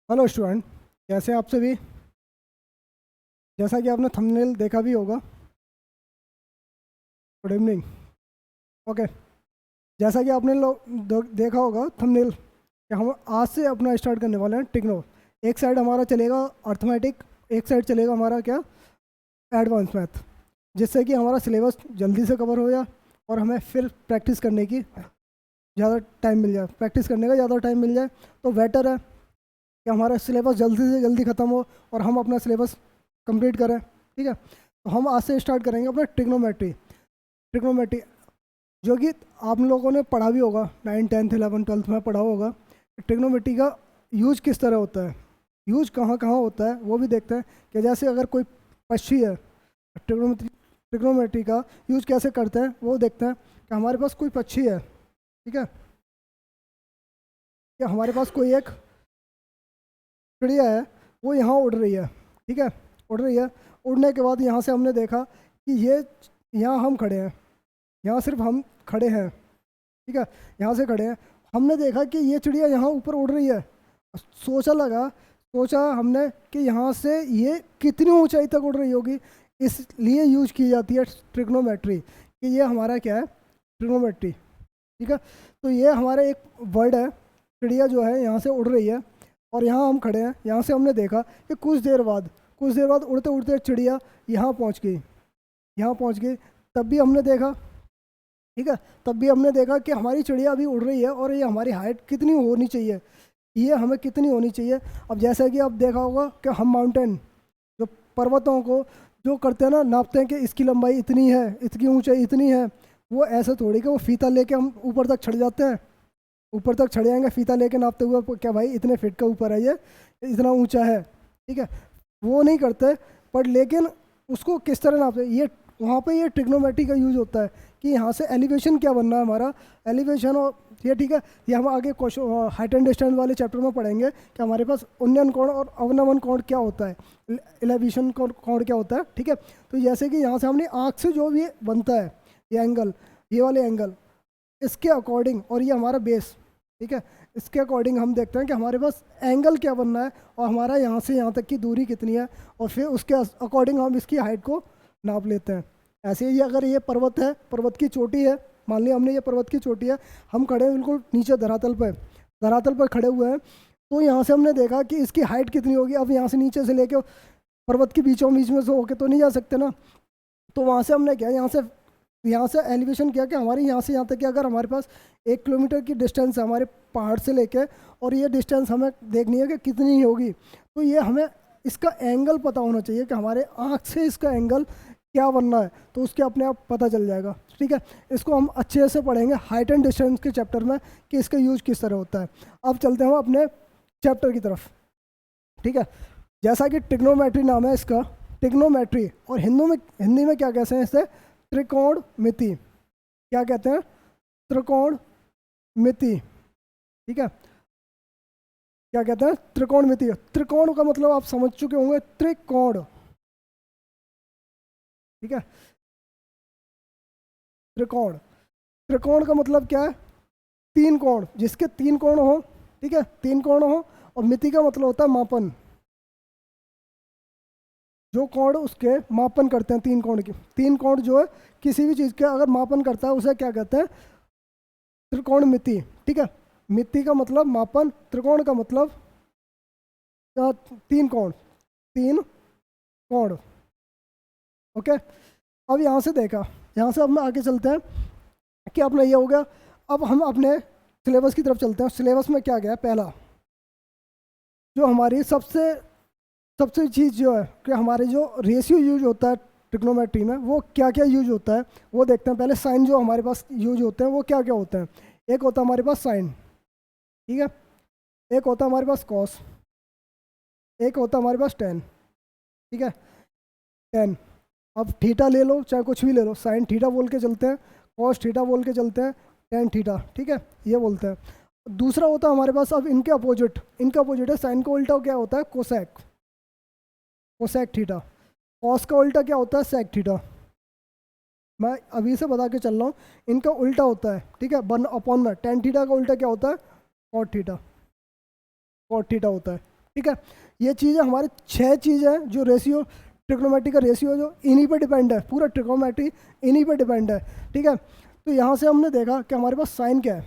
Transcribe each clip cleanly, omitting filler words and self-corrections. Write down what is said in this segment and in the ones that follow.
Hello student, कैसे हैं आप सभी। जैसा कि आपने थंबनेल देखा भी होगा। Good evening. ओके। जैसा कि आपने देखा होगा थंबनेल कि हम आज से अपना स्टार्ट करने वाले हैं टिग्नो। एक साइड हमारा चलेगा अर्थमेटिक, एक साइड चलेगा हमारा क्या, एडवांस मैथ, जिससे कि हमारा सिलेबस जल्दी से कवर हो जाए और हमें फिर प्रैक्टिस करने की ज़्यादा टाइम मिल जाए, प्रैक्टिस करने का ज़्यादा टाइम मिल जाए। तो बेटर है कि हमारा सिलेबस जल्दी से जल्दी ख़त्म हो और हम अपना सिलेबस कंप्लीट करें। ठीक है, तो हम आज से स्टार्ट करेंगे अपना ट्रिग्नोमेट्री। ट्रिग्नोमेट्री जो कि आप लोगों ने पढ़ा भी होगा, 9, 10, 11, 12 में पढ़ा होगा। ट्रिग्नोमेट्री का यूज किस तरह होता है, यूज कहाँ कहाँ होता है वो भी देखते हैं। कि जैसे अगर कोई पक्षी है, ट्रिग्नोमेट्री का यूज कैसे करते हैं वो देखते हैं। कि हमारे पास कोई पक्षी है, ठीक है, कि हमारे पास कोई एक चिड़िया है, वो यहाँ उड़ रही है। ठीक है, उड़ रही है। उड़ने के बाद यहाँ से हमने देखा कि ये, यहाँ हम खड़े हैं, यहाँ सिर्फ हम खड़े हैं। ठीक है, यहाँ से खड़े हैं। हमने देखा कि ये चिड़िया यहाँ ऊपर उड़ रही है। सोचा हमने कि यहाँ से ये कितनी ऊंचाई तक उड़ रही होगी। इसलिए यूज की जाती है ट्रिग्नोमेट्री, कि ये हमारा क्या है, ट्रिग्नोमेट्री। ठीक है, तो ये हमारा एक वर्ड है। चिड़िया जो है यहाँ से उड़ रही है और यहाँ हम खड़े हैं। यहाँ से हमने देखा कि कुछ देर बाद उड़ते उड़ते चिड़िया यहाँ पहुँच गई, यहाँ पहुँच गई। तब भी हमने देखा, ठीक है, तब भी हमने देखा कि हमारी चिड़िया अभी उड़ रही है और ये हमारी हाइट कितनी होनी चाहिए, ये हमें कितनी होनी चाहिए। अब जैसा कि आप देखा होगा कि हम माउंटेन, जो पर्वतों को जो करते हैं ना, नापते हैं कि इसकी लंबाई इतनी है, इसकी ऊंचाई इतनी है। वो ऐसा थोड़ी कि वो फीता लेके हम ऊपर तक चढ़ जाते हैं, ऊपर तक चढ़ जाएंगे फीता लेके नापते हुए, क्या भाई इतने फिट का ऊपर है, ये इतना ऊंचा है। ठीक है, वो नहीं करते। पर लेकिन उसको किस तरह नापते, ये वहाँ पे ये ट्रिग्नोमेट्री का यूज होता है कि यहाँ से एलिवेशन क्या बनना है हमारा, एलिवेशन। और ये ठीक है, ये हम आगे क्वेश्चन हाइट एंड डिस्टेंस वाले चैप्टर में पढ़ेंगे कि हमारे पास उन्नयन कोण और अवनमन कोण क्या होता है, एलिवेशन कोण क्या होता है। ठीक है, तो जैसे कि यहाँ से हमने आँख से जो भी बनता है ये एंगल, ये वाले एंगल, इसके अकॉर्डिंग, और ये हमारा बेस, ठीक है, इसके अकॉर्डिंग हम देखते हैं कि हमारे पास एंगल क्या बनना है और हमारा यहाँ से यहाँ तक की दूरी कितनी है, और फिर उसके अकॉर्डिंग हम इसकी हाइट को नाप लेते हैं। ऐसे ही अगर ये पर्वत है, पर्वत की चोटी है, मान लिया हमने ये पर्वत की चोटी है, हम खड़े हैं बिल्कुल नीचे धरातल पर खड़े हुए हैं। तो यहाँ से हमने देखा कि इसकी हाइट कितनी होगी। अब यहाँ से नीचे से लेके पर्वत के बीचों बीच में से होके तो नहीं जा सकते ना। तो वहाँ से हमने क्या, यहाँ से एलिवेशन किया कि हमारी यहाँ से यहाँ तक कि अगर हमारे पास 1 किलोमीटर की डिस्टेंस है हमारे पहाड़ से लेके, और ये डिस्टेंस हमें देखनी है कि कितनी होगी, तो ये हमें इसका एंगल पता होना चाहिए कि हमारे आँख से इसका एंगल क्या बनना है, तो उसके अपने आप पता चल जाएगा। ठीक है, इसको हम अच्छे से पढ़ेंगे हाइट एंड डिस्टेंस के चैप्टर में कि इसका यूज किस तरह होता है। अब चलते हैं हम अपने चैप्टर की तरफ। ठीक है, जैसा कि ट्रिग्नोमेट्री नाम है इसका, ट्रिग्नोमेट्री, और हिंदी में क्या कहते हैं इसे, त्रिकोणमिति। क्या कहते हैं, त्रिकोणमिति। ठीक है, क्या कहते हैं, त्रिकोणमिति। त्रिकोण का मतलब आप समझ चुके होंगे, त्रिकोण। ठीक है, त्रिकोण, त्रिकोण का मतलब क्या है, 3 कोण, जिसके 3 कोण हो। ठीक है, 3 कोण हो। और मिति का मतलब होता है मापन, जो कोण उसके मापन करते हैं, 3 कोण की। 3 कोण जो है किसी भी चीज़ के अगर मापन करता है उसे क्या कहते हैं, त्रिकोणमिति। ठीक है, मिति का मतलब मापन, त्रिकोण का मतलब 3 कोण, 3 कोण। ओके, अब यहाँ से देखा, यहाँ से अब मैं आगे चलते हैं कि अपना ये हो गया। अब हम अपने सिलेबस की तरफ चलते हैं। सिलेबस में क्या गया, पहला जो हमारी सबसे चीज़ जो है कि हमारे जो रेशियो यूज होता है ट्रिग्नोमेट्री में, वो क्या क्या यूज होता है वो देखते हैं। पहले साइन जो हमारे पास यूज होते हैं वो क्या क्या होते हैं। एक होता है हमारे पास साइन, ठीक है, एक होता है हमारे पास कॉस, एक होता है हमारे पास टेन। ठीक है, टेन। अब थीटा ले लो, चाहे कुछ भी ले लो, साइन थीटा बोल के चलते हैं, कॉस थीटा बोल के चलते हैं, टेन थीटा। ठीक है, ये बोलते हैं। दूसरा होता है हमारे पास, अब इनके अपोजिट है, साइन का उल्टा क्या होता है, कोसेक, कोसेक थीटा। कॉस का उल्टा क्या होता है, सेक थीटा। मैं अभी से बता के चल रहा हूँ, इनका उल्टा होता है, ठीक है, 1/में। टेन थीटा का उल्टा क्या होता है, कॉट थीटा, कॉट थीटा होता है। ठीक है। ये चीज़ें हमारे 6 चीज़ें हैं जो रेशियो, ट्रिग्नोमेट्री का रेशियो जो इन्हीं पे डिपेंड है, पूरा ट्रिग्नोमेट्री इन्हीं पे डिपेंड है। ठीक है। तो यहाँ से हमने देखा कि हमारे पास साइन क्या है,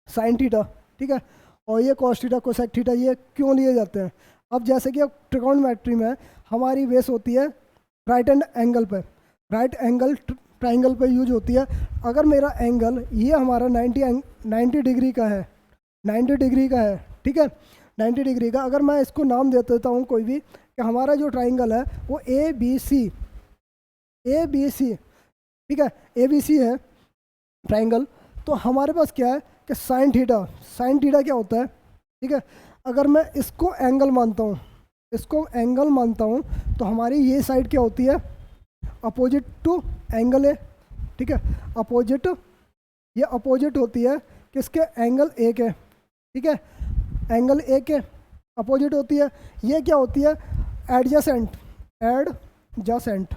साइन थीटा। ठीक है। और ये कॉस थीटा, कोसेक थीटा, ये क्यों लिए जाते हैं? अब जैसे कि अब ट्रिगोनोमेट्री में हमारी बेस होती है राइट एंड एंगल पे, राइट एंगल ट्राइंगल पे यूज होती है। अगर मेरा एंगल ये हमारा 90 डिग्री का है, 90 डिग्री का है, ठीक है, 90 डिग्री का, अगर मैं इसको नाम दे देता हूँ कोई भी कि हमारा जो ट्राइंगल है वो ए बी सी, ए बी सी, ठीक है, ए बी सी है ट्राइंगल, तो हमारे पास क्या है कि साइन थीटा, साइन थीटा क्या होता है? ठीक है। अगर मैं इसको एंगल मानता हूँ, इसको एंगल मानता हूँ, तो हमारी ये साइड क्या होती है? अपोजिट टू एंगल है। ठीक है, अपोजिट, ये अपोजिट होती है किसके? एंगल ए के। ठीक है, एंगल ए के अपोजिट होती है। ये क्या होती है? एडजेसेंट, एडजेसेंट,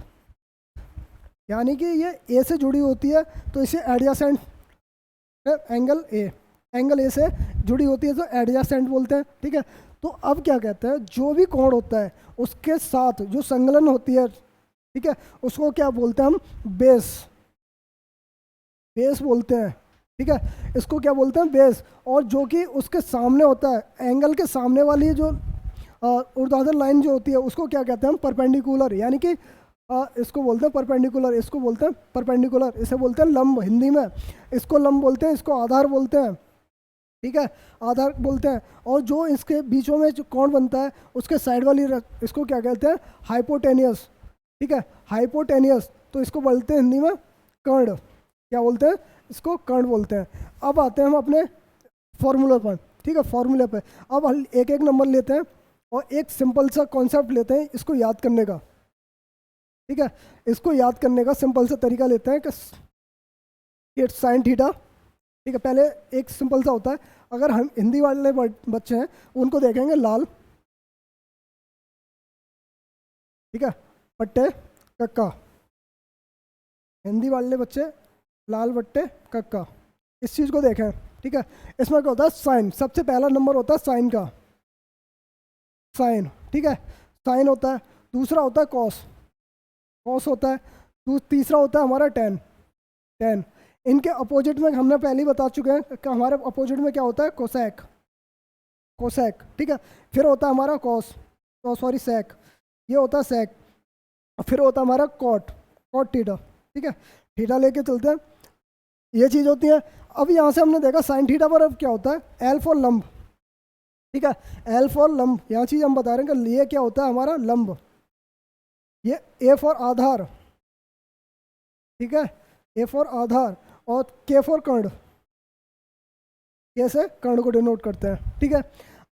यानी कि ये ए से जुड़ी होती है तो इसे adjacent, angle A, angle A से जुड़ी होती है तो एडजेसेंट बोलते हैं। ठीक है। तो अब क्या कहते हैं, जो भी कोण होता है उसके साथ जो संलग्न होती है, ठीक है, उसको क्या बोलते हैं हम? बेस, बेस बोलते हैं। ठीक है, इसको क्या बोलते हैं? बेस। और जो कि उसके सामने होता है, एंगल के सामने वाली जो ऊर्ध्वाधर लाइन जो होती है उसको क्या कहते हैं हम? परपेंडिकुलर, यानी कि इसको बोलते हैं परपेंडिकुलर, इसको बोलते हैं परपेंडिकुलर, इसे बोलते हैं लंब हिंदी में, इसको लंब बोलते हैं, इसको आधार बोलते हैं। ठीक है, आधार बोलते हैं। और जो इसके बीचों में जो कोण बनता है उसके साइड वाली इसको क्या कहते हैं? हाइपोटेनियस। ठीक है, हाइपोटेनियस, तो इसको बोलते हैं हिंदी में कर्ण। क्या बोलते हैं? इसको कर्ण बोलते हैं। अब आते हैं हम अपने फॉर्मूला पर। ठीक है, फॉर्मूले पे अब हम एक एक नंबर लेते हैं और एक सिंपल सा कॉन्सेप्ट लेते हैं इसको याद करने का। ठीक है, इसको याद करने का सिंपल सा तरीका लेते हैं कि साइन थीटा। ठीक है, पहले एक सिंपल सा होता है, अगर हम हिंदी वाले बच्चे हैं उनको देखेंगे लाल, ठीक है, पट्टे कक्का, हिंदी वाले बच्चे लाल बट्टे कक्का, इस चीज़ को देखें। ठीक है, इसमें क्या होता है? साइन, सबसे पहला नंबर होता है साइन का, साइन। ठीक है, साइन होता है। दूसरा होता है कॉस, कॉस होता है। तीसरा होता है हमारा टेन, टेन। इनके अपोजिट में हमने पहले ही बता चुके हैं कि हमारे अपोजिट में क्या होता है? Cosec, cosec. ठीक है, फिर होता है हमारा कॉस, तो सॉरी सेक, ये होता है सेक। फिर होता है हमारा कॉट, कॉट थीटा। ठीक है, थीटा लेके चलते हैं, ये चीज़ होती है। अब यहाँ से हमने देखा साइन थीटा पर अब क्या होता है? एल फॉर लंब। ठीक है, एल फॉर लंब, यहाँ चीज़ हम बता रहे हैं कि ये क्या होता है हमारा? लंब। ये ए फॉर आधार, ठीक है, ए फॉर आधार, और के फॉर कर्ण, कैसे कर्ण को डिनोट करते हैं। ठीक है,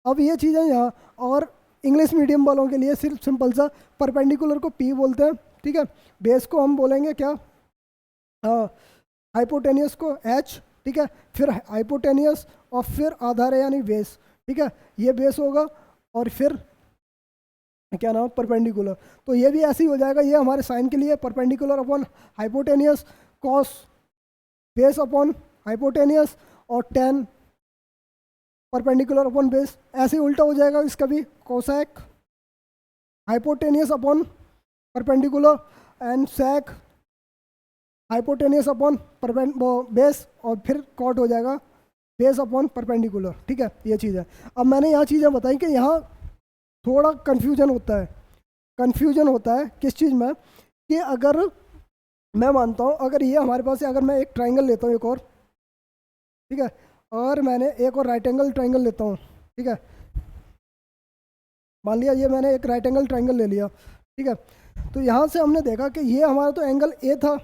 अब ये चीज़ें यहाँ, और इंग्लिश मीडियम वालों के लिए सिर्फ सिंपल सा परपेंडिकुलर को पी बोलते हैं। ठीक है, बेस को हम बोलेंगे क्या? हाइपोटेनियस को एच। ठीक है, फिर हाइपोटेनियस और फिर आधार है यानी बेस। ठीक है, ये बेस होगा और फिर क्या नाम? परपेंडिकुलर। तो ये भी ऐसे ही हो जाएगा, ये हमारे साइन के लिए perpendicular upon hypotenuse, cos base upon hypotenuse, और टेन परपेंडिकुलर अपॉन बेस। ऐसे ही उल्टा हो जाएगा इसका भी, cosec hypotenuse upon perpendicular and sec hypotenuse upon base, और फिर कॉट हो जाएगा बेस अपॉन परपेंडिकुलर। ठीक है, ये चीज़ है। अब मैंने यहाँ चीज़ें बताई कि यहाँ थोड़ा कन्फ्यूजन होता है, कन्फ्यूजन होता है किस चीज़ में? कि अगर मैं मानता हूँ, अगर ये हमारे पास है, अगर मैं एक ट्राइंगल लेता हूँ एक और, ठीक है, और मैंने एक और राइट एंगल ट्राइंगल लेता हूँ, ठीक है, मान लिया ये मैंने एक राइट एंगल ट्राइंगल ले लिया। ठीक है, तो यहाँ से हमने देखा कि ये हमारा तो एंगल ए था,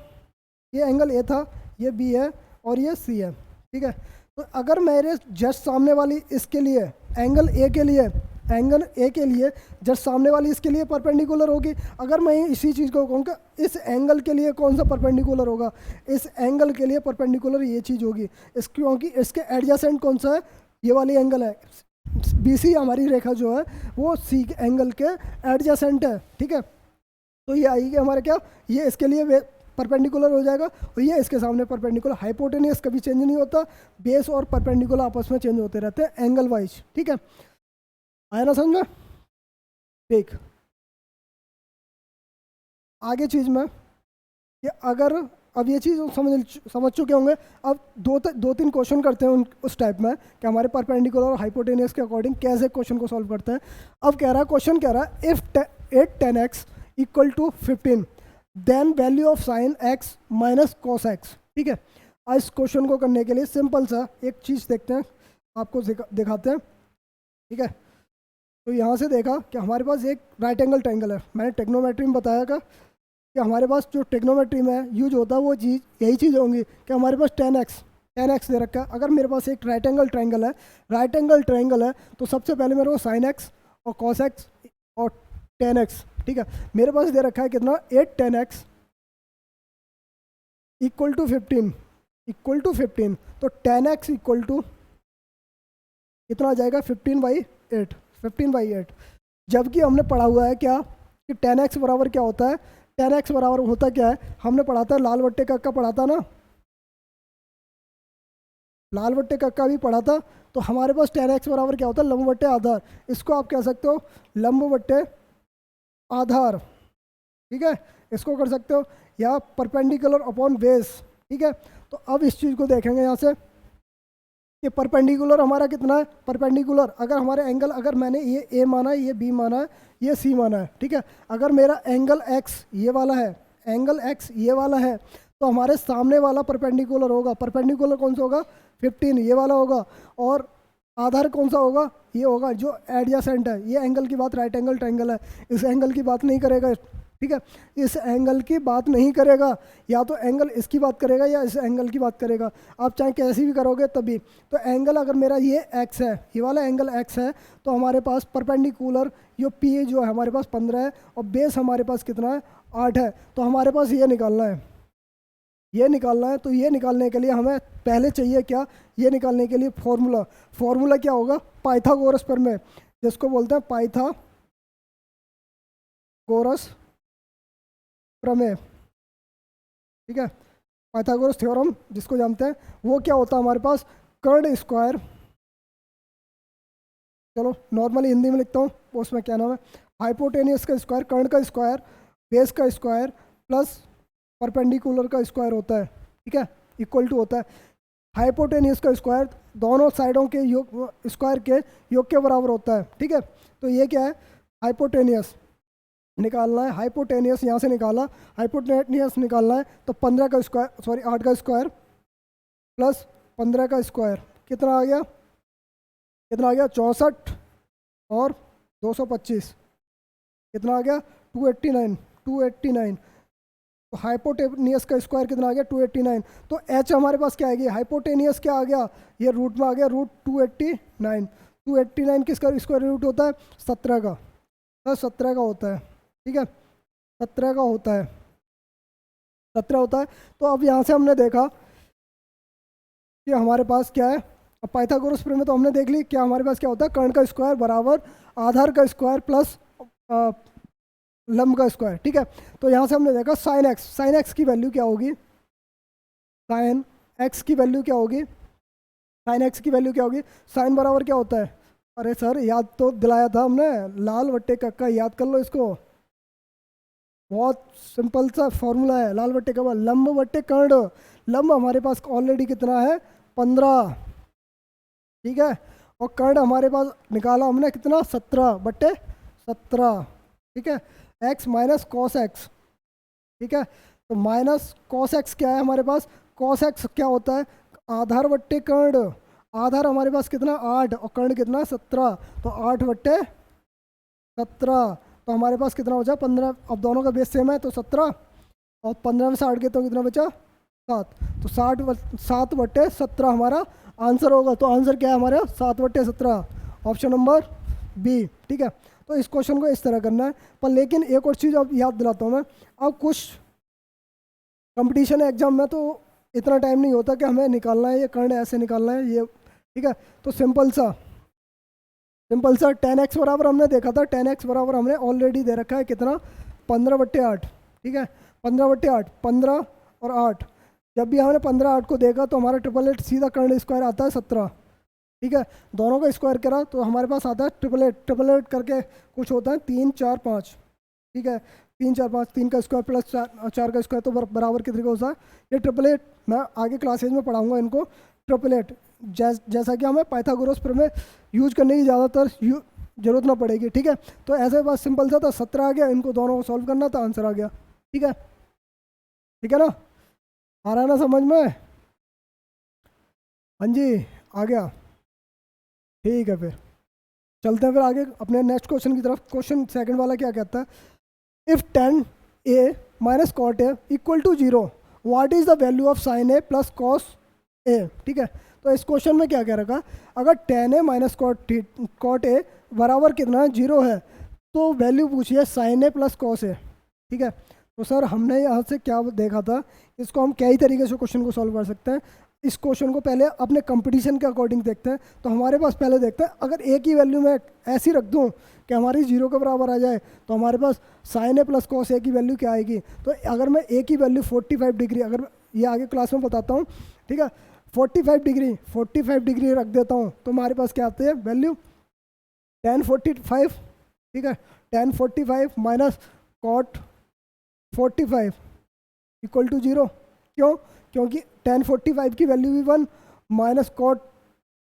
ये एंगल ए था, ये बी है और ये सी है। ठीक है, तो अगर मेरे जस्ट सामने वाली इसके लिए एंगल ए के लिए, एंगल ए के लिए जस्ट सामने वाली इसके लिए परपेंडिकुलर होगी। अगर मैं इसी चीज़ को कहूँ कि इस एंगल के लिए कौन सा परपेंडिकुलर होगा? इस एंगल के लिए परपेंडिकुलर ये चीज़ होगी, इस क्योंकि इसके एडजेसेंट कौन सा है? ये वाली एंगल है, BC हमारी रेखा जो है वो सी एंगल के एडजेसेंट है। ठीक है, तो ये आएगी हमारे क्या? ये इसके लिए परपेंडिकुलर हो जाएगा और ये इसके सामने परपेंडिकुलर। हाइपोटेनियस कभी चेंज नहीं होता, बेस और परपेंडिकुलर आपस में चेंज होते रहते हैं एंगल वाइज। ठीक है, आया ना समझ में? ठीक, आगे चीज में कि अगर अब ये चीज़ समझ चुके होंगे। अब दो तीन क्वेश्चन करते हैं उस टाइप में कि हमारे परपेंडिकुलर और हाइपोटेनियस के अकॉर्डिंग कैसे क्वेश्चन को सॉल्व करते हैं। अब कह रहा है, क्वेश्चन कह रहा है if 8 10x equal to 15 then value of sine x minus cos x। ठीक है, आज इस क्वेश्चन को करने के लिए सिंपल सा एक चीज़ देखते हैं, आपको दिखाते हैं। ठीक है, तो यहाँ से देखा कि हमारे पास एक राइट एंगल ट्रायंगल है। मैंने टेक्नोमेट्री में बताया था कि हमारे पास जो टेक्नोमेट्री में यूज होता है वो चीज़ यही चीज़ होंगी कि हमारे पास 10x दे रखा है। अगर मेरे पास एक राइट एंगल ट्रायंगल है तो सबसे पहले मेरे को साइन x और कॉस x और 10x। ठीक है, मेरे पास दे रखा है कितना, 8 10x इक्वल टू 15 तो 10x इक्वल टू कितना आ जाएगा, 15/8। जबकि हमने पढ़ा हुआ है क्या कि 10x बराबर क्या होता है, 10x बराबर होता क्या है, हमने पढ़ा था लाल बट्टे का पढ़ा था ना, लाल बट्टे का भी पढ़ा था। तो हमारे पास 10x बराबर क्या होता है, लंब बट्टे आधार। इसको आप कह सकते हो लंब बट्टे आधार। ठीक है, इसको कर सकते हो, या परपेंडिकुलर अपॉन बेस। ठीक है, तो अब इस चीज़ को देखेंगे यहाँ से कि परपेंडिकुलर हमारा कितना है। परपेंडिकुलर अगर हमारे एंगल, अगर मैंने ये ए माना है, ये बी माना है, ये सी माना है। ठीक है, अगर मेरा एंगल एक्स ये वाला है, एंगल एक्स ये वाला है, तो हमारे सामने वाला परपेंडिकुलर होगा। परपेंडिकुलर कौन सा होगा, 15 ये वाला होगा। और आधार कौन सा होगा, ये होगा जो एडजेसेंट है। ये एंगल की बात राइट एंगल ट्रायंगल है, इस एंगल की बात नहीं करेगा। ठीक है, इस एंगल की बात नहीं करेगा, या तो एंगल इसकी बात करेगा या इस एंगल की बात करेगा। आप चाहे कैसी भी करोगे तभी। तो एंगल अगर मेरा ये x है, ये वाला एंगल x है, तो हमारे पास परपेंडिकुलर ये p जो है हमारे पास 15 है, और बेस हमारे पास कितना है, 8 है। तो हमारे पास ये निकालना है, ये निकालना है। तो ये निकालने के लिए हमें पहले चाहिए क्या, ये निकालने के लिए फॉर्मूला क्या होगा, पाइथागोरस प्रमेय, जिसको बोलते हैं पाइथागोरस प्रमेय। ठीक है, पाइथागोरस थ्योरम जिसको जानते हैं, वो क्या होता है हमारे पास, कर्ण स्क्वायर, चलो नॉर्मली हिंदी में लिखता हूँ, उसमें क्या नाम है, हाइपोटेनियस का स्क्वायर, कर्ण का स्क्वायर, बेस का स्क्वायर प्लस परपेंडिकुलर का स्क्वायर होता है। ठीक है, इक्वल टू होता है हाइपोटेनियस का स्क्वायर, दोनों साइडों के योग स्क्वायर के योग के बराबर होता है। ठीक है, तो ये क्या है, हाइपोटेनियस निकालना है। हाइपोटेनियस यहाँ से निकाला, हाइपोटेनियस निकालना है तो 15 का स्क्वायर, सॉरी 8 का स्क्वायर प्लस 15 का स्क्वायर कितना आ गया, 64 और 225 कितना आ गया, 289। तो हाइपोटेनियस का स्क्वायर कितना आ गया, 289। तो एच हमारे पास क्या आएगी, हाइपोटेनियस क्या आ गया, ये रूट में आ गया, रूट 289 किसका स्क्वायर रूट होता है, 17 का, प्लस 17 का होता है। ठीक है, 17 का होता है, 17 होता है। तो अब यहाँ से हमने देखा कि हमारे पास क्या है, अब पाइथागोरस प्रमेय तो हमने देख ली, क्या हमारे पास क्या होता है, कर्ण का स्क्वायर बराबर आधार का स्क्वायर प्लस लंब का स्क्वायर। ठीक है, तो यहाँ से हमने देखा साइन एक्स की वैल्यू क्या होगी, साइन एक्स की वैल्यू क्या होगी, साइन बराबर क्या होता है, अरे सर याद तो दिलाया था हमने, लाल बट्टे कक्का, याद कर लो इसको, बहुत सिंपल सा फॉर्मूला है। लाल बट्टे का लंब बट्टे कर्ण, लंब हमारे पास ऑलरेडी कितना है, 15। ठीक है, और कर्ण हमारे पास निकाला हमने कितना, 17/17। ठीक है, x माइनस कॉस एक्स। ठीक है, तो माइनस कॉस एक्स क्या है हमारे पास, कॉस एक्स क्या होता है, आधार बट्टे कर्ण, आधार हमारे पास कितना 8 और कर्ण कितना 17, तो 8/17। तो हमारे पास कितना बचा 15। अब दोनों का बेस सेम है तो 17, और 15 में से 8 के तो कितना बचा 7, तो 7/17 हमारा आंसर होगा। तो आंसर क्या है हमारा 7/17, ऑप्शन नंबर बी। ठीक है, तो इस क्वेश्चन को इस तरह करना है। पर लेकिन एक और चीज़ अब याद दिलाता हूँ मैं, अब कुछ कंपटीशन एग्जाम में तो इतना टाइम नहीं होता कि हमें निकालना है ये कर्ण ऐसे निकालना है ये। ठीक है, तो सिंपल सा 10x बराबर हमने देखा था, 10x बराबर हमने ऑलरेडी दे रखा है कितना, 15/8। ठीक है, 15/8, 15 और 8, जब भी हमने 15 8 को देखा तो हमारा 888 सीधा कर्ण स्क्वायर आता है 17। ठीक है, दोनों का स्क्वायर करा तो हमारे पास आता है ट्रिपल एट करके कुछ होता है 3 4 5। ठीक है, 3 4 5, 3 का स्क्वायर प्लस 4 का स्क्वायर तो बराबर कितने का होता है, ये ट्रिपल एट। मैं आगे क्लासेज में पढ़ाऊंगा इनको ट्रिपल एट, जैसा कि हमें पाइथागोरस प्रमेय यूज करने की ज़्यादातर जरूरत ना पड़ेगी। ठीक है, तो ऐसे बस सिंपल सा था, 17 आ गया, इनको दोनों को सॉल्व करना था, आंसर आ गया। ठीक है, ठीक है ना, आ रहा है ना समझ में? हाँ जी, आ गया। ठीक है, फिर चलते हैं फिर आगे अपने नेक्स्ट क्वेश्चन की तरफ। क्वेश्चन सेकंड वाला क्या कहता है, if tan a minus cot A equal to 0 what is the value of sine A plus cos A. ठीक है, तो इस क्वेश्चन में क्या कह रखा, अगर tan a minus cot A बराबर कितना है, 0 है, तो वैल्यू पूछिए sine A plus cos A. ठीक है, तो सर हमने यहाँ से क्या देखा था, इसको हम कई तरीके से क्वेश्चन को सॉल्व कर सकते हैं। इस क्वेश्चन को पहले अपने कंपटीशन के अकॉर्डिंग देखते हैं। तो हमारे पास पहले देखते हैं, अगर ए की वैल्यू मैं ऐसी रख दूं कि हमारी 0 के बराबर आ जाए, तो हमारे पास साइन ए प्लस कॉस ए की वैल्यू क्या आएगी। तो अगर मैं ए की वैल्यू 45 डिग्री, अगर ये आगे क्लास में बताता हूँ, ठीक है, 45 डिग्री रख देता हूँ, तो हमारे पास क्या आती है वैल्यू, tan 45। ठीक है, tan 45 minus cot 45 equal to 0। क्यों? क्योंकि tan 45 की वैल्यू भी 1 माइनस कॉट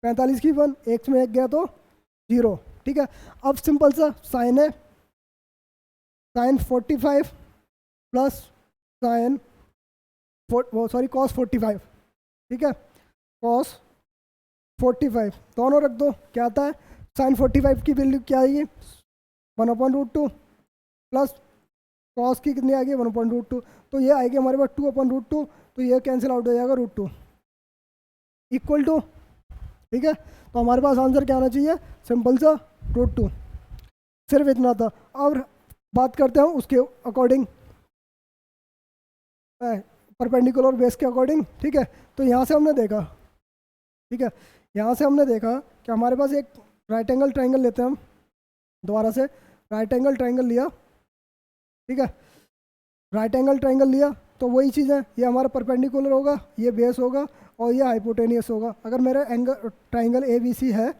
45 की 1, एक में एक गया तो 0। ठीक है, अब सिंपल सा साइन है, साइन 45 प्लस साइन कॉस 45। ठीक है, कॉस 45 दोनों रख दो, क्या आता है, साइन 45 की वैल्यू क्या आएगी 1/√2 प्लस कॉस की कितनी आएगी 1/√2, तो ये आएगी हमारे पास 2/√2, तो ये कैंसिल आउट हो जाएगा √2 इक्वल टू। ठीक है, तो हमारे पास आंसर क्या आना चाहिए, सिंपल सा √2, सिर्फ इतना था। और बात करते हैं उसके अकॉर्डिंग, परपेंडिकुलर बेस के अकॉर्डिंग। ठीक है, तो यहाँ से हमने देखा, ठीक है, यहाँ से हमने देखा कि हमारे पास एक राइट एंगल ट्राइंगल लेते हैं हम, दोबारा से राइट एंगल ट्राइंगल लिया। ठीक है, राइट एंगल ट्राइंगल लिया तो वही चीज़ है, ये हमारा परपेंडिकुलर होगा, ये बेस होगा और ये हाइपोटेनियस होगा। अगर मेरा angle triangle A B C है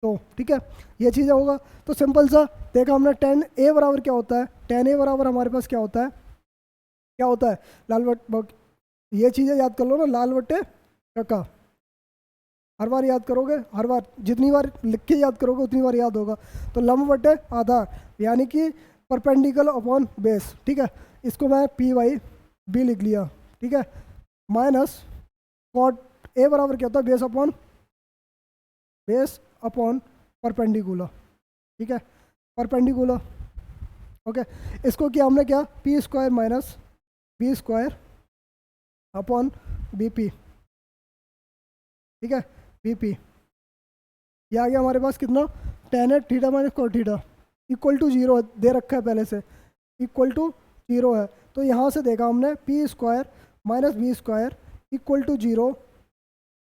तो ठीक है, ये चीज़ें होगा। तो सिंपल सा देखा हमने, tan a बराबर क्या होता है, tan a बराबर हमारे पास क्या होता है, क्या होता है लाल बट, ये चीज़ें याद कर लो ना, लाल बट्टे चक्का, हर बार याद करोगे, हर बार जितनी बार लिख के याद करोगे उतनी बार याद होगा। तो लंब बट्टे आधार, यानी कि परपेंडिकुलर अपॉन बेस। ठीक है, इसको मैं P/B लिख लिया। ठीक है, माइनस कॉट ए बराबर क्या होता है, बेस अपॉन परपेंडिकुलर। ठीक है, परपेंडिकुलर। ओके, इसको किया हमने क्या, P² minus B² upon BP। ठीक है, BP ये आ गया हमारे पास कितना, tan है theta minus cot theta equal to 0 दे रखा है पहले से, इक्वल टू 0 है। तो यहाँ से देखा हमने P² minus B² equal to 0।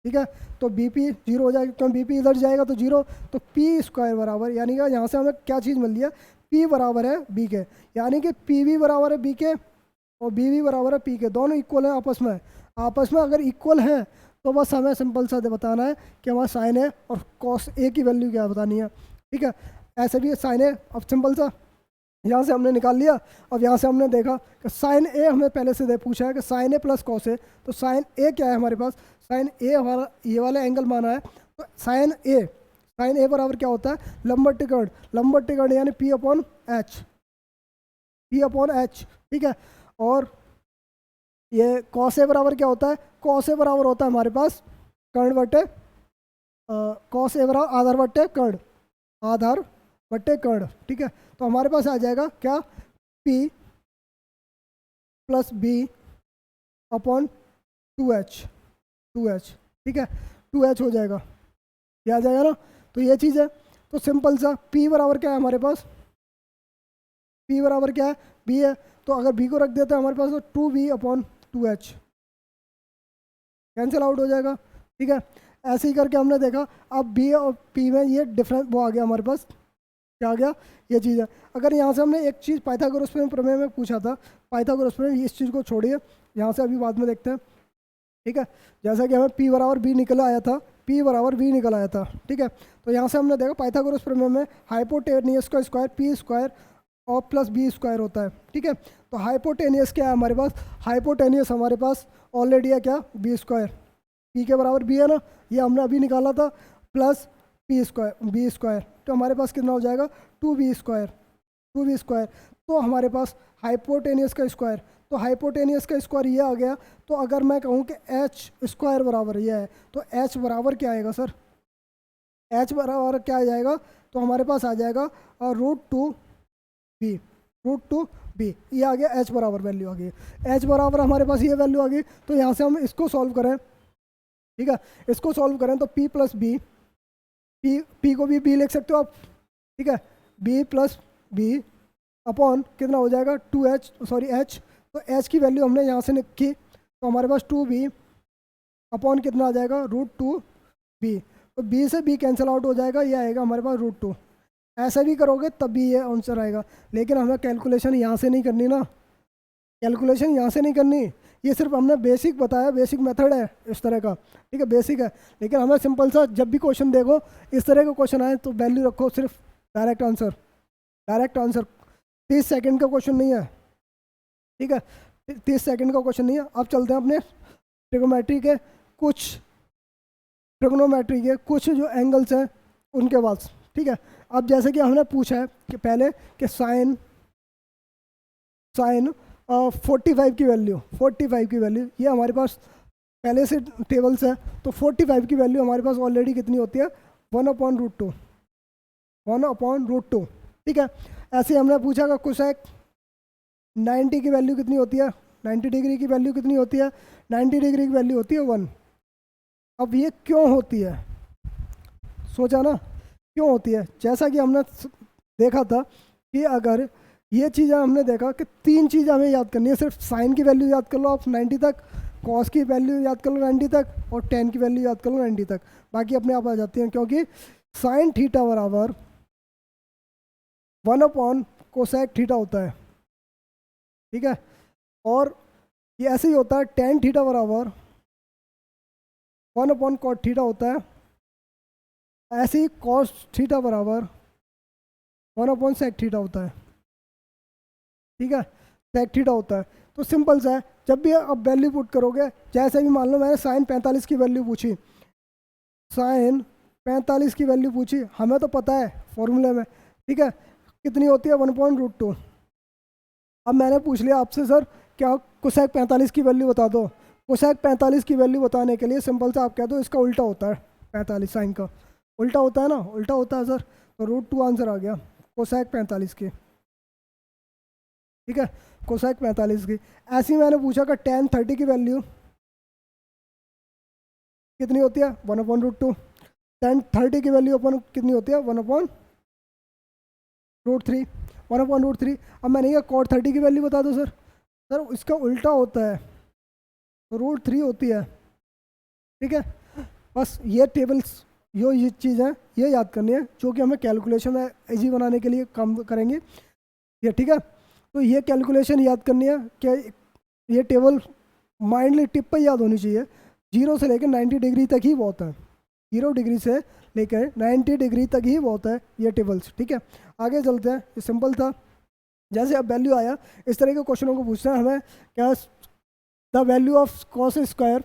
ठीक है, तो BP 0 हो जाएगा, क्यों BP इधर जाएगा तो 0, तो P² बराबर, यानी कि यहाँ से हमें क्या चीज़ मिल रही है, P बराबर है B के, यानी कि PB बराबर है B के और BB बराबर है P के, दोनों इक्वल हैं आपस में। आपस में अगर इक्वल हैं तो बस हमें सिंपल सा बताना है कि हमारा साइन है और कॉस ए की वैल्यू क्या बतानी है। ठीक है, ऐसे भी साइन है, अब सिंपल सा यहाँ से हमने निकाल लिया। अब यहाँ से हमने देखा कि साइन ए हमें पहले से पूछा है कि साइन ए प्लस कॉस ए, तो साइन ए क्या है हमारे पास, साइन ए हमारा ये वाला एंगल माना है, तो साइन ए बराबर क्या होता है, लंब टिकट यानी P/H। ठीक है, और ये कॉस ए बराबर क्या होता है, कॉस ए बराबर होता है हमारे पास कर्ण बटे, कॉस ए बराबर आधार बटे कर्ण। ठीक है, तो हमारे पास आ जाएगा क्या, P + B अपॉन 2H। ठीक है, 2H हो जाएगा, ये आ जाएगा ना, तो ये चीज़ है। तो सिंपल सा P बराबर क्या है हमारे पास, P बराबर क्या है, B है, तो अगर B को रख देते हैं हमारे पास तो 2B/2H कैंसिल आउट हो जाएगा। ठीक है, ऐसे ही करके हमने देखा। अब B और P में ये डिफरेंस वो आ गया हमारे पास, क्या आ गया, ये चीज़ है। अगर यहाँ से हमने एक चीज़ पाइथागोरस प्रमेय में पूछा था, पाइथागोरस प्रमेय, इस चीज़ को छोड़िए, यहाँ से अभी बाद में देखते हैं। ठीक है, जैसा कि हमें P बराबर B निकल आया था, P बराबर V निकल आया था, ठीक है। तो यहाँ से हमने देखा पाइथागोरस प्रमेय में हाइपोटेनियस का स्क्वायर P स्क्वायर और प्लस B स्क्वायर होता है, ठीक है। तो हाइपोटेनियस क्या है हमारे पास, हाइपोटेनियस हमारे पास ऑलरेडी है क्या, B स्क्वायर, P के बराबर B है ना, ये हमने अभी निकाला था, plus P square B square, तो हमारे पास कितना हो जाएगा 2B स्क्वायर, 2B स्क्वायर। तो हमारे पास हाइपोटेनियस का स्क्वायर, तो हाइपोटेनियस का स्क्वायर ये आ गया। तो अगर मैं कहूँ कि एच स्क्वायर बराबर ये है, तो एच बराबर क्या आएगा सर, एच बराबर क्या आ जाएगा, तो हमारे पास आ जाएगा √2b, √2b, ये आ गया एच बराबर वैल्यू आ गई, एच बराबर हमारे पास ये वैल्यू आ गई। तो यहाँ से हम इसको सॉल्व करें, ठीक है, इसको सॉल्व करें तो p प्लस बी, पी को भी b लिख सकते हो आप, ठीक है, b प्लस बी अपॉन कितना हो जाएगा 2h, सॉरी h, तो h की वैल्यू हमने यहाँ से लिखी, तो हमारे पास 2b अपॉन कितना आ जाएगा √2b, तो b से b कैंसिल आउट हो जाएगा, ये आएगा हमारे पास √2। ऐसा भी करोगे तब भी ये आंसर आएगा, लेकिन हमें कैलकुलेशन यहाँ से नहीं करनी ना, कैलकुलेशन यहाँ से नहीं करनी, ये सिर्फ हमने बेसिक बताया, बेसिक मेथड है इस तरह का, ठीक है, बेसिक है। लेकिन हमें सिंपल सा जब भी क्वेश्चन देखो इस तरह का क्वेश्चन आए तो वैल्यू रखो सिर्फ direct answer, direct answer, 30 second का क्वेश्चन नहीं है, ठीक है, 30 सेकंड का क्वेश्चन नहीं है। अब चलते हैं अपने ट्रिग्नोमेट्री के कुछ जो एंगल्स हैं उनके बाद, ठीक है। अब जैसे कि हमने पूछा है कि पहले कि साइन 45 की वैल्यू, 45 की वैल्यू ये हमारे पास पहले से टेबल्स है, तो 45 की वैल्यू हमारे पास ऑलरेडी कितनी होती है 1/√2, 1/√2, ठीक है। ऐसे ही हमने पूछा कि कोसेक 90 की वैल्यू कितनी होती है, 90 डिग्री की वैल्यू कितनी होती है, 90 डिग्री की वैल्यू होती है 1। अब ये क्यों होती है, सोचा ना क्यों होती है, जैसा कि हमने देखा था कि अगर ये चीज़ें हमने देखा कि 3 चीज़ें हमें याद करनी है, सिर्फ साइन की वैल्यू याद कर लो आप 90 तक, कॉस की वैल्यू याद कर लो 90 तक, और टेन की वैल्यू याद कर लो 90 तक, बाकी अपने आप आ जाती हैं, क्योंकि साइन थीटा बराबर 1/कोसेक थीटा होता है, ठीक है। और ये ऐसे ही होता है टेन थीटा बराबर 1/कॉट थीटा होता है, ऐसे ही कॉस थीटा बराबर 1/सेक थीटा होता है, ठीक है, सेक थीटा होता है। तो सिंपल सा है, जब भी आप वैल्यू पुट करोगे, जैसे भी मान लो मैंने साइन 45 की वैल्यू पूछी, साइन 45 की वैल्यू पूछी, हमें तो पता है फॉर्मूले में, ठीक है, कितनी होती है 1/√2। अब मैंने पूछ लिया आपसे सर क्या कोसेक 45 की वैल्यू बता दो, कोसेक 45 की वैल्यू बताने के लिए सिंपल सा आप कह दो इसका उल्टा होता है, 45 साइन का उल्टा होता है ना, उल्टा होता है सर, तो √2 आंसर आ गया कोसेक 45 की, ठीक है, कोसेक 45 की। ऐसे ही मैंने पूछा कि tan 30 की वैल्यू कितनी होती है 1/√2, tan 30 की वैल्यू अपन कितनी होती है 1/√3, 1/√3। अब मैंने कहा cot 30 की वैल्यू बता दो सर, सर इसका उल्टा होता है तो √3 होती है, ठीक है। बस ये टेबल्स ये चीज़ है, ये याद करनी है, जो कि हमें कैलकुलेशन में इजी बनाने के लिए काम करेंगे ये, ठीक है। तो ये कैलकुलेशन याद करनी है कि ये टेबल माइंडली टिप पर याद होनी चाहिए, 0 से लेकर 90 डिग्री तक ही बहुत है, 0 डिग्री से लेकर 90 डिग्री तक ही बहुत है ये टेबल्स, ठीक है। आगे चलते हैं, ये सिंपल था, जैसे अब वैल्यू आया इस तरह के क्वेश्चनों को पूछना है हमें, क्या the value of cos square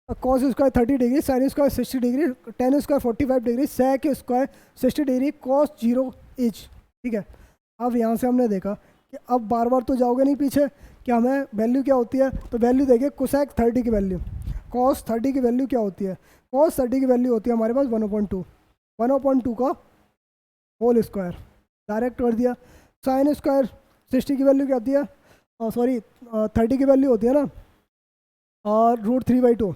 30 degree, sine square 60 degree, tan square 45 degree, sec square 60 degree, cos 0 each, ठीक है। अब यहाँ से हमने देखा कि अब बार बार तो जाओगे नहीं पीछे कि हमें वैल्यू क्या होती है, तो वैल्यू देखिए कोसेक 30 की वैल्यू, कॉस 30 की वैल्यू क्या होती है, कॉस 30 की वैल्यू होती है हमारे पास 1/2 का होल स्क्वायर, डायरेक्ट कर दिया। साइन स्क्वायर 60 की वैल्यू क्या होती है, सॉरी 30 की वैल्यू होती है ना, और √3/2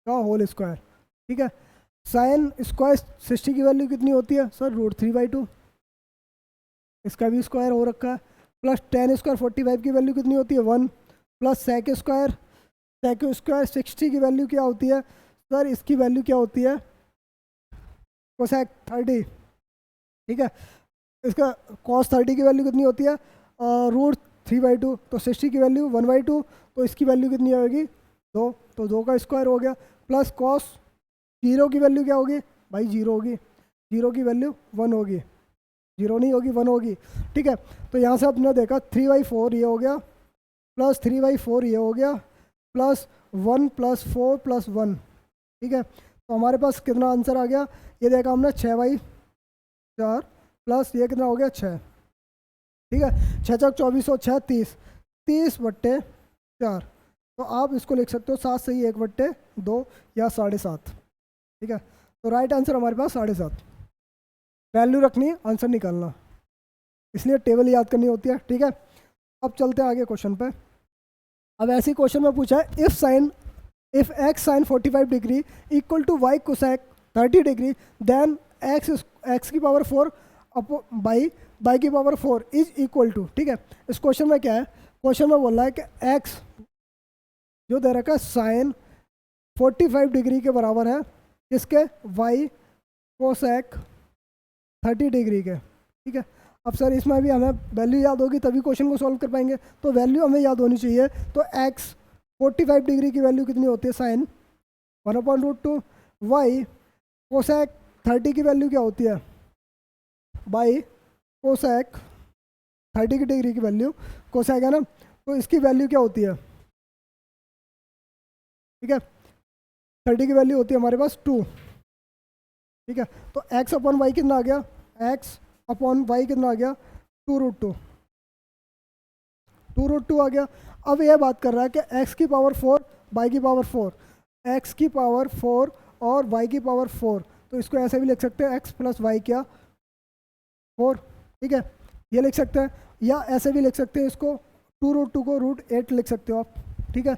का होल स्क्वायर, ठीक है। साइन स्क्वायर 60 की वैल्यू कितनी होती है सर √3/2, इसका भी स्क्वायर हो रखा है, प्लस टेन स्क्वायर 45 की वैल्यू कितनी होती है 1, प्लस सेक स्क्वायर 60 की वैल्यू क्या होती है सर, इसकी वैल्यू क्या होती है कोसेक 30, ठीक है। इसका कॉस 30 की वैल्यू कितनी होती है √3/2, तो 60 की वैल्यू 1/2, तो इसकी वैल्यू कितनी आएगी 2, तो 2 का स्क्वायर हो गया, प्लस कॉस 0 की वैल्यू क्या होगी भाई 0 होगी, 0 की वैल्यू 1 होगी, 0 नहीं होगी 1 होगी, ठीक है। तो यहाँ से आपने देखा 3/4 ये हो गया, प्लस 3/4 ये हो गया, प्लस 1 + 4 + 1, ठीक है। तो हमारे पास कितना आंसर आ गया, ये देखा हमने 6/4 प्लस ये कितना हो गया 6, ठीक है। 6 × 24 और 6 30, 30/4, तो आप इसको लिख सकते हो 7 सही 1/2 या 7.5, ठीक है। तो राइट आंसर हमारे पास 7.5। वैल्यू रखनी, आंसर निकालना, इसलिए टेबल याद करनी होती है, ठीक है। अब चलते हैं आगे क्वेश्चन पे। अब ऐसी क्वेश्चन में पूछा है if x sin 45 degree equal to y cosec 30 degree then x की पावर 4 बाई की पावर 4 इज इक्वल टू, ठीक है। इस क्वेश्चन में क्या है, क्वेश्चन में बोल रहा है कि x जो दे रखा है साइन 45 डिग्री के बराबर है किसके, y कोसेक 30 डिग्री के, ठीक है। अब सर इसमें भी हमें वैल्यू याद होगी तभी क्वेश्चन को सॉल्व कर पाएंगे, तो वैल्यू हमें याद होनी चाहिए। तो x 45 डिग्री की वैल्यू कितनी होती है साइन 1/√2, y कोसेक 30 की वैल्यू क्या होती है बाई कोसेक 30 की डिग्री की वैल्यू कोसेक है ना, तो इसकी वैल्यू क्या होती है, ठीक है। 30 की वैल्यू होती है हमारे पास 2, ठीक है। तो x/y कितना आ गया, x/y कितना आ गया 2√2, 2√2 आ गया। अब यह बात कर रहा है कि x की पावर 4 y की पावर 4, x की पावर 4 और y की पावर 4, तो इसको ऐसे भी लिख सकते हैं x + y क्या 4, ठीक है, ये लिख सकते हैं। या ऐसे भी लिख सकते हैं इसको 2√2 को √8 लिख सकते हो आप, ठीक है,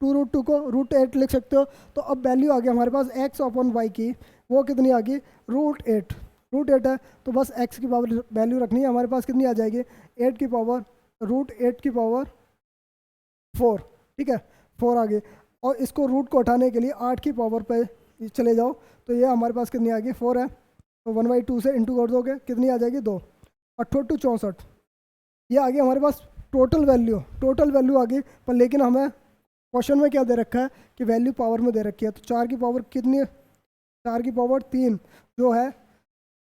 2√2 को √8 लिख सकते हो। तो अब वैल्यू आ गई हमारे पास x/y की, वो कितनी आ गई √8, √8 है, तो बस x की पावर वैल्यू रखनी है, हमारे पास कितनी आ जाएगी 8 की पावर √8 की पावर 4, ठीक है, 4 आ गई। और इसको रूट को उठाने के लिए 8 की पावर पे चले जाओ, तो ये हमारे पास कितनी आ गई 4 है, तो 1/2 से इंटू कर दोगे कितनी आ जाएगी 2, 8×2 64, ये आ गई हमारे पास टोटल वैल्यू आ गई। पर लेकिन हमें क्वेश्चन में क्या दे रखा है कि वैल्यू पावर में दे रखी है, तो 4 की पावर कितनी है, 4 की पावर 3 जो है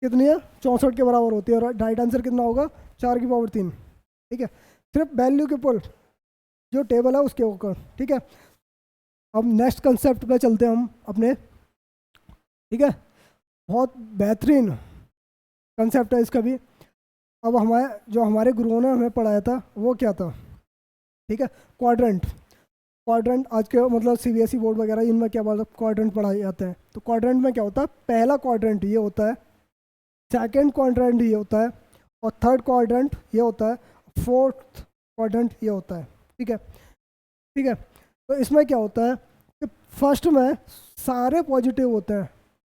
कितनी है 64 के बराबर होती है, और राइट आंसर कितना होगा 4 की पावर 3, ठीक है। सिर्फ वैल्यू के पुल जो टेबल है उसके ऊपर, ठीक है। अब नेक्स्ट कंसेप्ट पे चलते हैं हम अपने, ठीक है, बहुत बेहतरीन कंसेप्ट है इसका भी। अब हमारे गुरुओं ने हमें पढ़ाया था वो क्या था, ठीक है, क्वाड्रेंट आज के मतलब CBSE बोर्ड वगैरह इनमें क्या बोलते हैं क्वाड्रेंट पढ़ाए जाते हैं। तो क्वाड्रेंट में क्या होता है, पहला क्वाड्रेंट ये होता है, सेकंड क्वाड्रेंट ये होता है, और थर्ड क्वाड्रेंट ये होता है, फोर्थ क्वाड्रेंट ये होता है, ठीक है, ठीक है। तो इसमें क्या होता है कि फर्स्ट में सारे पॉजिटिव होते हैं,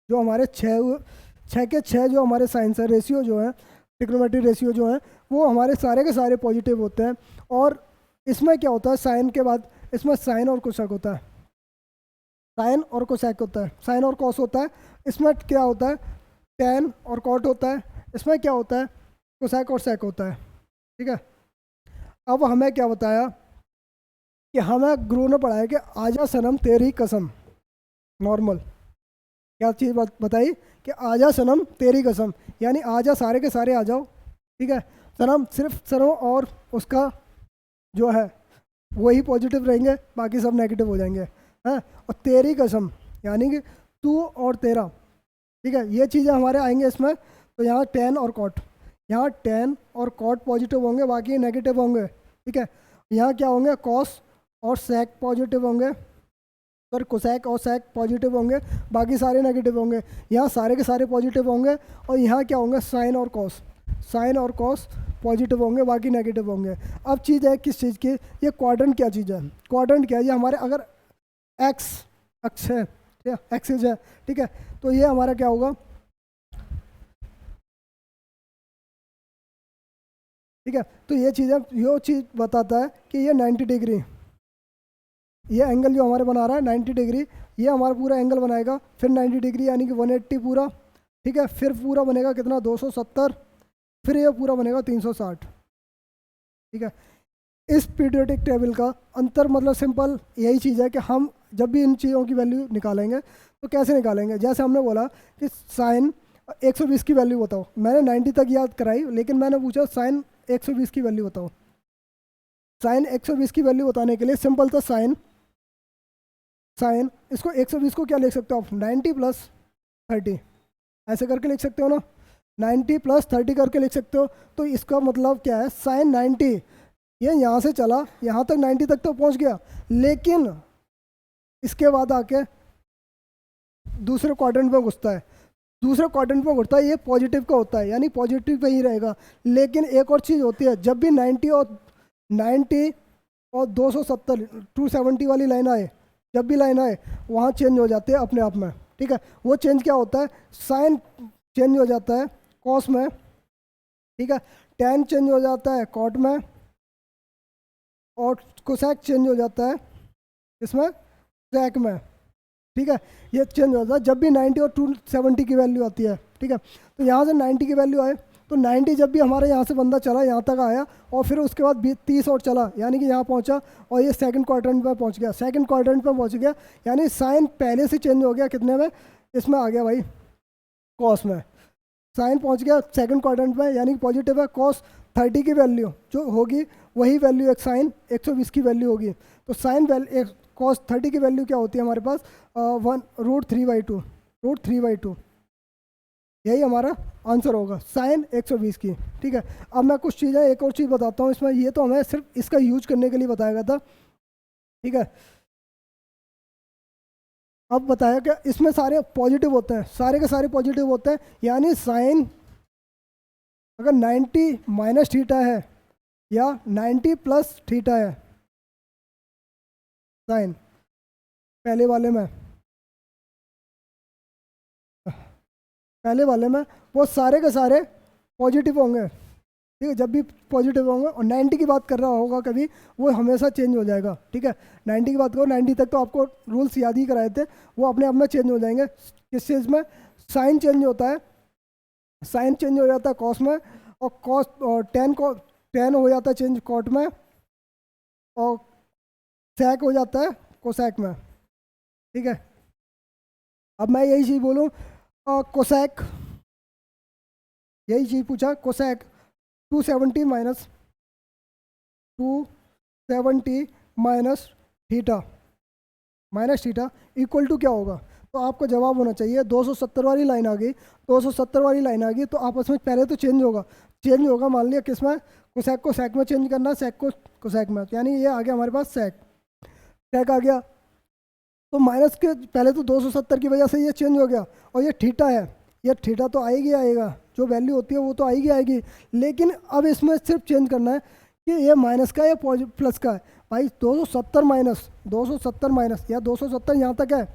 जो हमारे 6 के 6 जो हमारे साइंस है रेशियो जो है, ट्रिग्नोमेट्री रेशियो जो है वो हमारे सारे के सारे पॉजिटिव होते हैं। और इसमें क्या होता है साइन के बाद इसमें साइन और कोसेक होता है, साइन और कोसेक होता है, साइन और कॉस होता है। इसमें क्या होता है टैन और कॉट होता है, इसमें क्या होता है कोसेक और सेक होता है, ठीक है। अब हमें क्या बताया कि हमें गुरु ने पढ़ाया कि आजा सनम तेरी कसम, नॉर्मल क्या चीज़ बताई कि आजा सनम तेरी कसम, यानी आजा सारे के सारे आ जाओ, ठीक है। सनम सिर्फ सनम और उसका जो है वही पॉजिटिव रहेंगे, बाकी सब नेगेटिव हो जाएंगे, हैं। और तेरी कसम यानी कि तू और तेरा, ठीक है, ये चीज़ें हमारे आएंगे इसमें। तो यहाँ टैन और कॉट, यहाँ टैन और कॉट पॉजिटिव होंगे, बाकी नेगेटिव होंगे, ठीक है। यहाँ क्या होंगे कॉस और सेक पॉजिटिव होंगे, और कोसेक और सेक पॉजिटिव होंगे, बाकी सारे नेगेटिव होंगे। यहाँ सारे के सारे पॉजिटिव होंगे, और यहाँ क्या होंगे साइन और कॉस पॉजिटिव होंगे, बाकी नेगेटिव होंगे। अब चीज़ है किस चीज़ की, ये क्वाड्रेंट क्या चीज़ है, क्वाड्रेंट क्या है, ये हमारे अगर एक्स अक्ष है या एक्सिस है, ठीक है, तो ये हमारा क्या होगा, ठीक है। तो ये चीज़ बताता है कि ये 90 डिग्री, ये एंगल जो हमारे बना रहा है 90 डिग्री, ये हमारा पूरा एंगल बनाएगा, फिर 90 डिग्री यानी कि 180 पूरा, ठीक है, फिर पूरा बनेगा कितना 270, फिर ये पूरा बनेगा 360, ठीक है। इस पीरियोडिक टेबल का अंतर मतलब सिंपल यही चीज़ है कि हम जब भी इन चीज़ों की वैल्यू निकालेंगे तो कैसे निकालेंगे, जैसे हमने बोला कि साइन 120 की वैल्यू बताओ, मैंने 90 तक याद कराई, लेकिन मैंने पूछा साइन 120 की वैल्यू बताओ। साइन 120 की वैल्यू बताने के लिए सिंपल था, साइन साइन इसको 120 को क्या लिख सकते हो आप, 90 प्लस 30 ऐसे करके लिख सकते हो ना, 90 प्लस 30 करके लिख सकते हो। तो इसका मतलब क्या है, साइन 90 ये यहाँ से चला यहाँ तक 90 तक तो पहुँच गया, लेकिन इसके बाद आके दूसरे क्वाड्रेंट में घुसता है, दूसरे क्वाड्रेंट में घुसता है, ये पॉजिटिव का होता है, यानी पॉजिटिव पे ही रहेगा। लेकिन एक और चीज़ होती है, जब भी 90 और 270 270 वाली लाइन आए, जब भी लाइन आए वहाँ चेंज हो जाते हैं अपने आप में, ठीक है। वो चेंज क्या होता है, साइन चेंज हो जाता है कॉस में, ठीक है, टैन चेंज हो जाता है कॉट में, और कोसेक चेंज हो जाता है इसमें सेक में, ठीक है। ये चेंज होता है जब भी 90 और 270 की वैल्यू आती है, ठीक है। तो यहाँ से 90 की वैल्यू आए तो 90 जब भी हमारे यहाँ से बंदा चला यहाँ तक आया, और फिर उसके बाद 30 और चला, यानी कि यहाँ पहुँचा और ये सेकंड क्वाड्रेंट में पहुँच गया, सेकंड क्वाड्रेंट में पहुँच गया, यानी साइन पहले से चेंज हो गया कितने में, इसमें आ गया भाई कॉस में। साइन पहुँच गया सेकंड क्वाड्रेंट में, यानी पॉजिटिव है, कॉस 30 की वैल्यू जो होगी वही वैल्यू एक साइन 120 की वैल्यू होगी। तो साइन वैल्यू कॉस 30 की वैल्यू क्या होती है हमारे पास, 1√3/2, √3/2, यही हमारा आंसर होगा साइन 120 की, ठीक है। अब मैं कुछ चीज़ें एक और चीज़ बताता हूँ इसमें, ये तो हमें सिर्फ इसका यूज करने के लिए बताया गया था, ठीक है। अब बताया कि इसमें सारे पॉजिटिव होते हैं, सारे के सारे पॉजिटिव होते हैं, यानी साइन अगर 90 माइनस थीटा है या 90 प्लस थीटा है, साइन पहले वाले में वो सारे के सारे पॉजिटिव होंगे, ठीक है। जब भी पॉजिटिव होंगे, और 90 की बात कर रहा होगा कभी, वो हमेशा चेंज हो जाएगा, ठीक है। 90 की बात करो, 90 तक तो आपको रूल्स याद ही कराए थे, वो अपने आप में चेंज हो जाएंगे। किस चीज़ में, साइन चेंज होता है, साइन चेंज हो जाता है कॉस में, और कॉस और टेन हो जाता है चेंज कॉट में, और सेक हो जाता है कोसेक में, ठीक है। अब मैं यही चीज़ बोलूँ, कोसेक, यही चीज़ पूछा, cosec 270 minus theta equal to क्या होगा, तो आपको जवाब होना चाहिए 270 वाली लाइन आ गई, 270 वाली लाइन आ गई, तो आपस में पहले तो चेंज होगा, मान लिया किस में, कोसेक को सेक में चेंज करना, सेक को कोसेक में, यानी ये आ गया हमारे पास सेक आ गया। तो माइनस के पहले तो 270 की वजह से ये चेंज हो गया, और ये थीटा है, ये थीटा तो आएगा, जो वैल्यू होती है वो तो आएगी, लेकिन अब इसमें सिर्फ चेंज करना है कि ये माइनस का या प्लस का है। भाई 270 माइनस या 270 यहाँ तक है,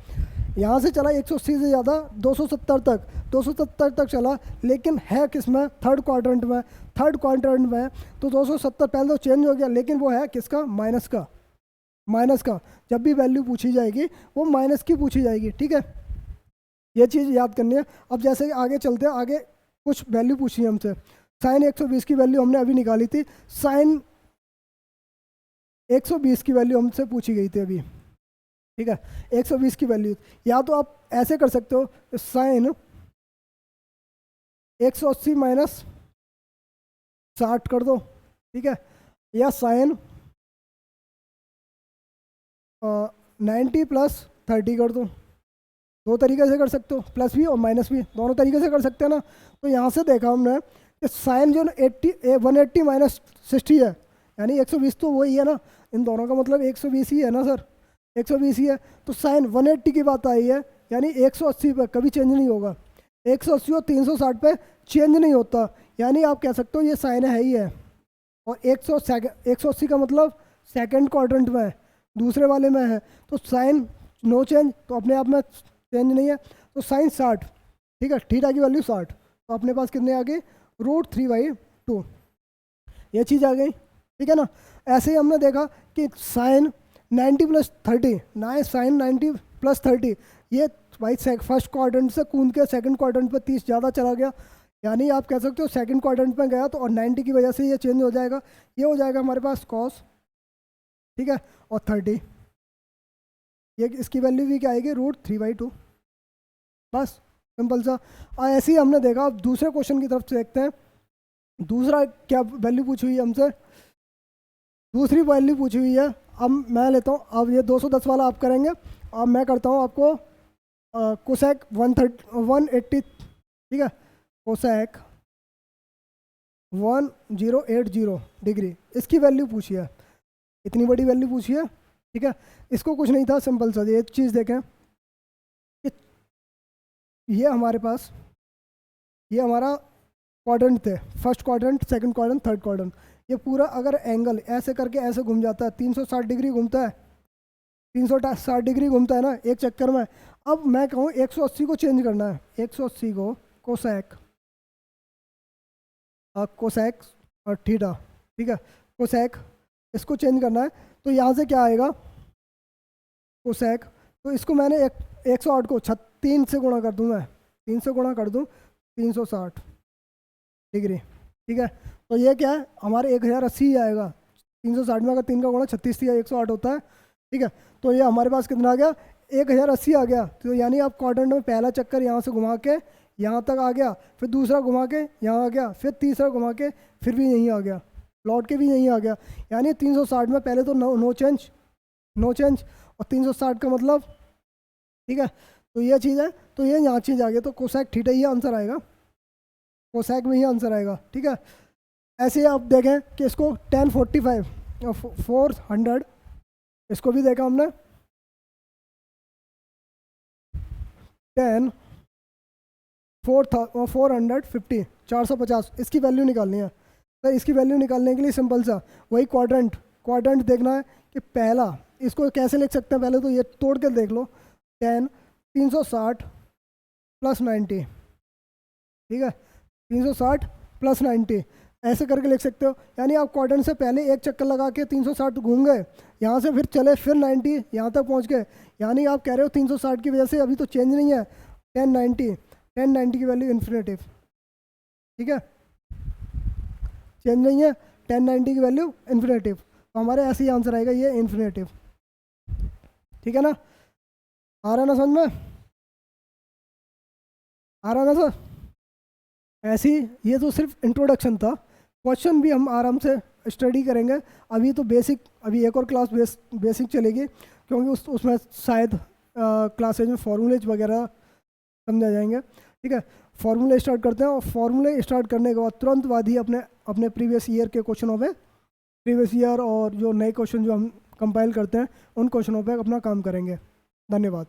यहाँ से चला 180 से ज़्यादा 270 तक चला, लेकिन है किस में, थर्ड क्वाड्रेंट में, तो 270 पहले तो चेंज हो गया, लेकिन वो है किसका, माइनस का। जब भी वैल्यू पूछी जाएगी वो माइनस की पूछी जाएगी, ठीक है। ये चीज़ याद करनी है। अब जैसे आगे चलते हैं, आगे कुछ वैल्यू पूछी है हमसे, साइन 120 की वैल्यू हमने अभी निकाली थी, साइन 120 की वैल्यू हमसे पूछी गई थी अभी, ठीक है। 120 की वैल्यू, या तो आप ऐसे कर सकते हो, साइन 180 माइनस 60 कर दो, ठीक है, या साइन 90 प्लस 30 कर दो, दो तरीके से कर सकते हो, प्लस भी और माइनस भी, दोनों तरीके से कर सकते हैं ना। तो यहाँ से देखा हमने कि साइन जो 180 माइनस 60 है, यानी 120 तो वही है ना, इन दोनों का मतलब 120 ही है ना सर, 120 ही है। तो साइन 180 की बात आई है, यानी 180 पे कभी चेंज नहीं होगा, 180 और 360 पे चेंज नहीं होता, यानी आप कह सकते हो ये साइन है ही है। और 180 का मतलब सेकंड क्वाड्रेंट में है, दूसरे वाले में है, तो साइन नो चेंज, तो अपने आप में चेंज नहीं है, तो साइन 60, ठीक है, थीटा की वैल्यू 60, तो अपने पास कितने आ गए, √3/2, ये चीज़ आ गई, ठीक है ना। ऐसे ही हमने देखा कि साइन 90 प्लस 30 ना, साइन 90 प्लस 30, ये भाई फर्स्ट क्वाड्रेंट से कूद के सेकंड क्वाड्रेंट पे 30 ज़्यादा चला गया, यानी आप कह सकते हो सेकंड क्वाड्रेंट में गया तो, और 90 की वजह से ये चेंज हो जाएगा, ये हो जाएगा हमारे पास कॉस, ठीक है, और 30, ये इसकी वैल्यू भी क्या आएगी, √3/2। बस सिंपल सा। ऐसे ही हमने देखा। अब दूसरे क्वेश्चन की तरफ से देखते हैं। दूसरा क्या वैल्यू पूछी हुई है हमसे, दूसरी वैल्यू पूछी हुई है। अब मैं लेता हूँ, अब ये 210 वाला आप करेंगे। अब मैं करता हूँ आपको कोसेक 180, ठीक है, कोसेक 1080 डिग्री, इसकी वैल्यू पूछी है। इतनी बड़ी वैल्यू पूछी है, ठीक है। इसको कुछ नहीं था, सिंपल सा ये चीज़ देखें कि ये हमारे पास, ये हमारा क्वाड्रेंट थे, first quadrant, second quadrant, third quadrant. ये पूरा अगर एंगल ऐसे करके ऐसे घूम जाता है, 360 डिग्री घूमता है, 360 डिग्री घूमता है ना एक चक्कर में। अब मैं कहूँ 180 को चेंज करना है, 180 को कोसेक कोसेक और थीटा, ठीक है, कोसेक, इसको चेंज करना है। तो यहाँ से क्या आएगा, कोसेक, तो इसको मैंने 108 को 3 से गुणा कर दूँ, मैं 3 से गुणा कर दूँ, 360 डिग्री, ठीक है। तो ये क्या है, हमारे 1080 आएगा। 360 में अगर 3 का गुणा 36 या 108 होता है, ठीक है। तो ये हमारे पास कितना आ गया, 1080 आ गया। तो यानी आप क्वाड्रेंट में पहला चक्कर यहाँ से घुमा के यहाँ तक आ गया, फिर दूसरा घुमा के यहाँ आ गया, फिर तीसरा घुमा के फिर भी यहीं आ गया, लौट के भी यहीं आ गया। यानी 360 में पहले तो नो चेंज, नो चेंज, और 360 का मतलब, ठीक है। तो ये चीज़ है, तो ये यहाँ चीज़ आ गया। तो कोसेक थीटा ही आंसर आएगा, कोसेक में ही आंसर आएगा, ठीक है। ऐसे ही आप देखें कि इसको 1045 400, इसको भी देखा हमने 450 450, इसकी वैल्यू निकालनी है। तो इसकी वैल्यू निकालने के लिए सिंपल सा वही क्वाड्रेंट देखना है कि पहला इसको कैसे लिख सकते हैं। पहले तो ये तोड़ के देख लो, 360 + 90, ठीक है, 360 + 90 ऐसे करके लिख सकते हो। यानी आप क्वाड्रेंट से पहले एक चक्कर लगा के 360 घूम गए, यहाँ से फिर चले, फिर 90 यहाँ तक पहुँच गए। यानी आप कह रहे हो 360 की वजह से अभी तो चेंज नहीं है, 1090 की वैल्यू इन्फिनेटिव, ठीक है, चेंज नहीं है, 1090 की वैल्यू इन्फिनेटिव। तो हमारे ऐसे ही आंसर आएगा ये इन्फिनेटिव, ठीक है ना। आ रहा है ना समझ में, आ रहा है ना सर। ऐसी ये तो सिर्फ इंट्रोडक्शन था, क्वेश्चन भी हम आराम से स्टडी करेंगे। अभी तो बेसिक, अभी एक और क्लास बेसिक चलेगी, क्योंकि उसमें शायद क्लासेज में फार्मूलेज वगैरह समझा जाएंगे, ठीक है। फार्मूले स्टार्ट करते हैं, और फार्मूले स्टार्ट करने के बाद तुरंत बाद ही अपने प्रीवियस ईयर के क्वेश्चनों पे, प्रीवियस ईयर और जो नए क्वेश्चन जो हम कंपाइल करते हैं उन क्वेश्चनों पे अपना काम करेंगे। धन्यवाद।